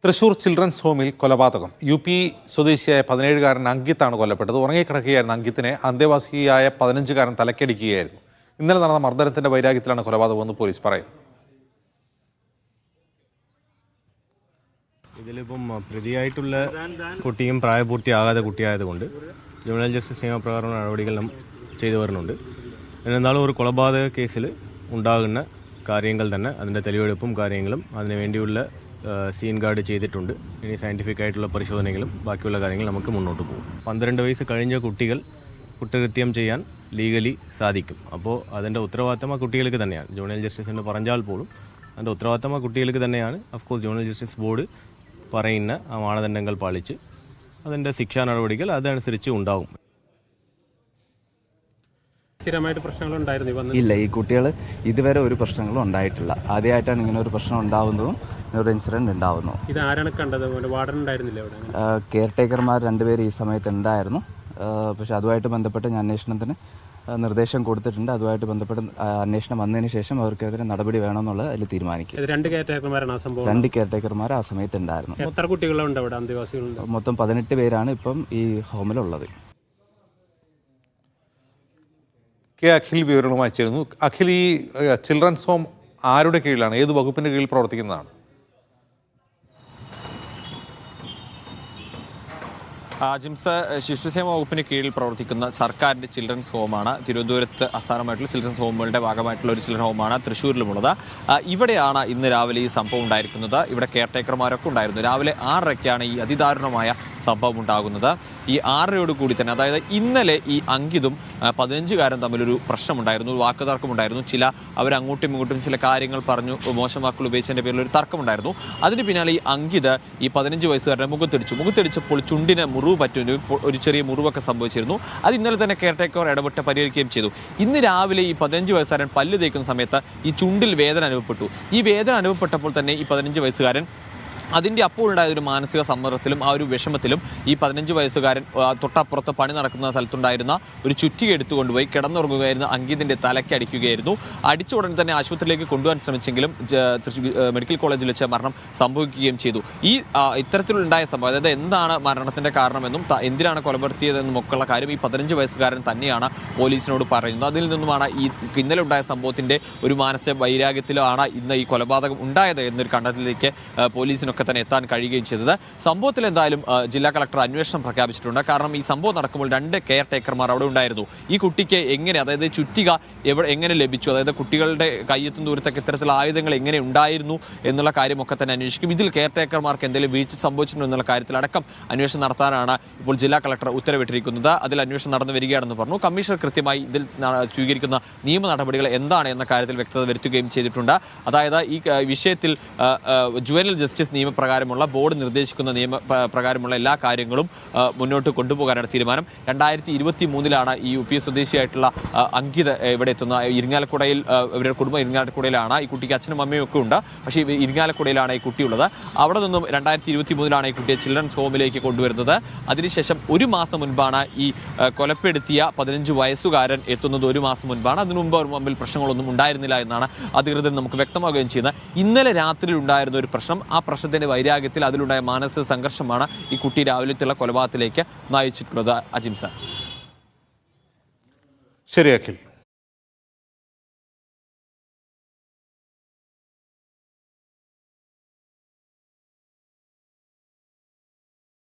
Thrissur children's ഹോമിൽ കൊലപാതകം. UP സ്വദേശിയായ 17-കാരൻ അങ്കിത്താണ് കൊല്ലപ്പെട്ടത്. ഉറങ്ങിക്കിടക്കുകയായിരുന്ന അങ്കിത്തിനെ അന്തേവാസിയായ 15-കാരൻ തലക്കടിക്കുകയായിരുന്നു. ഇന്നലെ നടന്ന മർദ്ദനത്തിന്റെ വൈരാഗ്യത്തിലാണ് കൊലപാതകമെന്ന് പോലീസ് പറയുന്നു. ഇതിലിപ്പം പ്രതിയായിട്ടുള്ള കുട്ടിയും പ്രായപൂർത്തിയാകാത്ത കുട്ടിയായതുകൊണ്ട് ജുവനൈൽ ജസ്റ്റിസ് നിയമപ്രകാരം നടപടികൾ ചെയ്തു വരുന്നുണ്ട്. എന്നാലും ഒരു കൊലപാതക കേസിൽ ഉണ്ടാകുന്ന കാര്യങ്ങൾ തന്നെ അതിൻ്റെ തെളിവെടുപ്പും കാര്യങ്ങളും അതിനു വേണ്ടിയുള്ള സീൻ ഗാർഡ് ചെയ്തിട്ടുണ്ട്. ഇനി സയൻറ്റിഫിക് ആയിട്ടുള്ള പരിശോധനകളും ബാക്കിയുള്ള കാര്യങ്ങൾ നമുക്ക് മുന്നോട്ട് പോകും. 12 വയസ്സ് കഴിഞ്ഞ കുട്ടികൾ കുറ്റകൃത്യം ചെയ്യാൻ ലീഗലി സാധിക്കും. അപ്പോൾ അതിൻ്റെ ഉത്തരവാദിത്തം ആ കുട്ടികൾക്ക് തന്നെയാണ്. ജുവനൈൽ ജസ്റ്റിസിന് പറഞ്ഞാൽ പോലും അതിൻ്റെ ഉത്തരവാദിത്തം ആ കുട്ടികൾക്ക് തന്നെയാണ്. ഓഫ്കോഴ്സ് ജുവനൈൽ ജസ്റ്റിസ് ബോർഡ് പറയുന്ന ആ മാനദണ്ഡങ്ങൾ പാലിച്ച് അതിൻ്റെ ശിക്ഷാ നടപടികൾ അതനുസരിച്ച് ഉണ്ടാകും. ഇല്ല, ഈ കുട്ടികൾ ഇതുവരെ ഒരു പ്രശ്നങ്ങളും ഉണ്ടായിട്ടില്ല. ആദ്യമായിട്ടാണ് ഇങ്ങനെ ഒരു പ്രശ്നം ഉണ്ടാവുന്നതും ഒരു ഇൻസിഡന്റ് ഉണ്ടാവുന്നു. ഇത് ആരാണ് കണ്ടത്? വാർഡൻ ഉണ്ടായിരുന്നില്ല അവിടെ? കെയർ ടേക്കർമാർ 2 പേര് ഈ സമയത്ത് ഉണ്ടായിരുന്നു. പക്ഷെ അതുമായിട്ട് ബന്ധപ്പെട്ട് ഞാൻ അന്വേഷണത്തിന് നിർദ്ദേശം കൊടുത്തിട്ടുണ്ട്. അതുമായിട്ട് ബന്ധപ്പെട്ട് അന്വേഷണം വന്നതിന് ശേഷം അവർക്കെതിരെ നടപടി വേണമെന്നുള്ളത് അതിൽ തീരുമാനിക്കും. 2 കെയർ ടേക്കർമാരാണ് ആ സംഭവം? 2 കെയർ ടേക്കർമാർ ആ സമയത്ത് ഉണ്ടായിരുന്നു. എത്ര കുട്ടികളുണ്ട് അവിടെ? അന്തേവാസികളുണ്ട്? മൊത്തം 18 പേരാണ് ഇപ്പം ഈ ഹോമിലുള്ളത്. അഖിൽ വിവരങ്ങളുമായി ചേരുന്നു. അഖിൽ, ഈ ചിൽഡ്രൻസ് ഹോം ആരുടെ കീഴിലാണ്? ഏത് വകുപ്പിന്റെ കീഴിൽ പ്രവർത്തിക്കുന്നതാണ്? ജിംസ് ശിശുക്ഷേമ വകുപ്പിന് കീഴിൽ പ്രവർത്തിക്കുന്ന സർക്കാരിൻ്റെ ചിൽഡ്രൻസ് ഹോമാണ്. തിരുവനന്തപുരത്ത് ആസ്ഥാനമായിട്ടുള്ള ചിൽഡ്രൻസ് ഹോമുകളുടെ ഭാഗമായിട്ടുള്ള ഒരു ചിൽഡ്രൻ ഹോമാണ് തൃശ്ശൂരിലുമുള്ളത്. ഇവിടെയാണ് ഇന്ന് രാവിലെ ഈ സംഭവം ഉണ്ടായിരിക്കുന്നത്. ഇവിടെ കെയർ ടേക്കർമാരൊക്കെ ഉണ്ടായിരുന്നു. രാവിലെ 6:30ക്കാണ് ഈ അതിദാരുണമായ സംഭവം ഉണ്ടാകുന്നത്. ഈ 6:30യോട് കൂടി തന്നെ, അതായത് ഇന്നലെ ഈ അങ്കിതും 15-കാരൻ തമ്മിലൊരു പ്രശ്നമുണ്ടായിരുന്നു, ഒരു വാക്കുതർക്കമുണ്ടായിരുന്നു. അവരങ്ങോട്ടും ഇങ്ങോട്ടും ചില കാര്യങ്ങൾ പറഞ്ഞു, മോശം വാക്കുകൾ ഉപയോഗിച്ചതിൻ്റെ പേരിൽ ഒരു തർക്കമുണ്ടായിരുന്നു. അതിന് പിന്നാലെ ഈ അങ്കിത് ഈ 15 വയസ്സുകാരനെ മുഖത്തിടിച്ചപ്പോൾ ചുണ്ടിന് മുറിവ് പറ്റുന്നു, ഒരു ചെറിയ മുറിവൊക്കെ സംഭവിച്ചിരുന്നു. അത് ഇന്നലെ തന്നെ കെയർ ടേക്കർ ഇടപെട്ട് പരിഹരിക്കുകയും ചെയ്തു. ഇന്ന് രാവിലെ ഈ 15 വയസ്സുകാരൻ പല്ല് തേക്കുന്ന സമയത്ത് ഈ ചുണ്ടിൽ വേദന അനുഭവപ്പെട്ടു. ഈ വേദന അനുഭവപ്പെട്ടപ്പോൾ തന്നെ ഈ 15 വയസ്സുകാരൻ അതിൻ്റെ അപ്പോഴുണ്ടായ ഒരു മാനസിക സമ്മർദ്ദത്തിലും ആ ഒരു വിഷമത്തിലും ഈ 15 വയസ്സുകാരൻ തൊട്ടപ്പുറത്ത് പണി നടക്കുന്ന സ്ഥലത്തുണ്ടായിരുന്ന ഒരു ചുറ്റിക എടുത്തുകൊണ്ടുപോയി കിടന്നുറങ്ങുകയായിരുന്നു അങ്കിതിൻ്റെ തലയ്ക്ക് അടിക്കുകയായിരുന്നു. അടിച്ച ഉടനെ തന്നെ ആശുപത്രിയിലേക്ക് കൊണ്ടുപോകാൻ ശ്രമിച്ചെങ്കിലും മെഡിക്കൽ കോളേജിൽ വെച്ച് മരണം സംഭവിക്കുകയും ചെയ്തു. ഈ ഇത്തരത്തിലുണ്ടായ സംഭവം, അതായത് എന്താണ് മരണത്തിൻ്റെ കാരണമെന്നും എന്തിനാണ് കൊലപ്പെടുത്തിയതെന്നും ഒക്കെയുള്ള കാര്യം ഈ 15 വയസ്സുകാരൻ തന്നെയാണ് പോലീസിനോട് പറയുന്നത്. അതിൽ നിന്നുമാണ് ഈ ഇന്നലെ ഉണ്ടായ സംഭവത്തിൻ്റെ ഒരു മാനസിക വൈരാഗ്യത്തിലാണ് ഇന്ന് ഈ കൊലപാതകം ഉണ്ടായത് എന്നൊരു കണ്ടെത്തലിലേക്ക് പോലീസിനൊക്കെ തന്നെ എത്താൻ കഴിയുകയും ചെയ്തത്. സംഭവത്തിൽ എന്തായാലും ജില്ലാ കളക്ടർ അന്വേഷണം പ്രഖ്യാപിച്ചിട്ടുണ്ട്. കാരണം ഈ സംഭവം നടക്കുമ്പോൾ 2 കെയർ ടേക്കർമാർ അവിടെ ഉണ്ടായിരുന്നു. ഈ കുട്ടിക്ക് അതായത് ചുറ്റിക എങ്ങനെ ലഭിച്ചു, അതായത് കുട്ടികളുടെ കയ്യെത്തും ദൂരത്തൊക്കെ ഇത്തരത്തിലുള്ള ആയുധങ്ങൾ എങ്ങനെ ഉണ്ടായിരുന്നു എന്നുള്ള കാര്യമൊക്കെ തന്നെ അന്വേഷിക്കും. ഇതിൽ കെയർ ടേക്കർമാർക്ക് എന്തെങ്കിലും വീഴ്ച സംഭവിച്ചിട്ടുണ്ടോ എന്നുള്ള കാര്യത്തിലടക്കം അന്വേഷണം നടത്താനാണ് ഇപ്പോൾ ജില്ലാ കളക്ടർ ഉത്തരവിട്ടിരിക്കുന്നത്. അതിൽ അന്വേഷണം നടന്നു വരികയാണെന്ന് പറഞ്ഞു. കമ്മീഷണർ കൃത്യമായി ഇതിൽ സ്വീകരിക്കുന്ന നിയമ നടപടികൾ എന്താണ് എന്ന കാര്യത്തിൽ വ്യക്തത വരുത്തുകയും ചെയ്തിട്ടുണ്ട്. അതായത് ഈ വിഷയത്തിൽ ജുവനൈൽ ജസ്റ്റിസ് നിയമപ്രകാരമുള്ള ബോർഡ് നിർദ്ദേശിക്കുന്ന നിയമപ്രകാരമുള്ള എല്ലാ കാര്യങ്ങളും മുന്നോട്ട് കൊണ്ടുപോകാനാണ് തീരുമാനം. 2023 ഈ UP സ്വദേശിയായിട്ടുള്ള അങ്കിത് ഇവിടെ എത്തുന്ന ഇരിങ്ങാലക്കുടയിൽ, ഇവരുടെ കുടുംബം ഇരിങ്ങാലക്കുടയിലാണ്. ഈ കുട്ടിക്ക് അച്ഛനും അമ്മയും ഒക്കെ ഉണ്ട്. പക്ഷേ ഇരിങ്ങാലക്കുടയിലാണ് ഈ കുട്ടിയുള്ളത്. അവിടെ നിന്നും 2023 ഈ കുട്ടിയെ ചിൽഡ്രൻസ് ഹോമിലേക്ക് കൊണ്ടുവരുന്നത്. അതിനുശേഷം 1 മാസം മുൻപാണ് ഈ കൊലപ്പെടുത്തിയ 15 വയസ്സുകാരൻ എത്തുന്നത്. 1 മാസം മുൻപാണ്. അതിനു മുമ്പ് തമ്മിൽ പ്രശ്നങ്ങളൊന്നും ഉണ്ടായിരുന്നില്ല എന്നാണ് അധികൃതർ നമുക്ക് വ്യക്തമാവുകയും ചെയ്യുന്നത്. ഇന്നലെ രാത്രി ഉണ്ടായിരുന്ന ഒരു പ്രശ്നം, ആ പ്രശ്നത്തിന്റെ വൈരാഗ്യത്തിൽ അതിലുണ്ടായ മാനസിക സംഘർഷമാണ് ഈ കുട്ടി രാവിലത്തെയുള്ള കൊലപാതകത്തിലേക്ക് നയിച്ചിട്ടുള്ളത്. അജിംസ. ശരി അഖിൽ.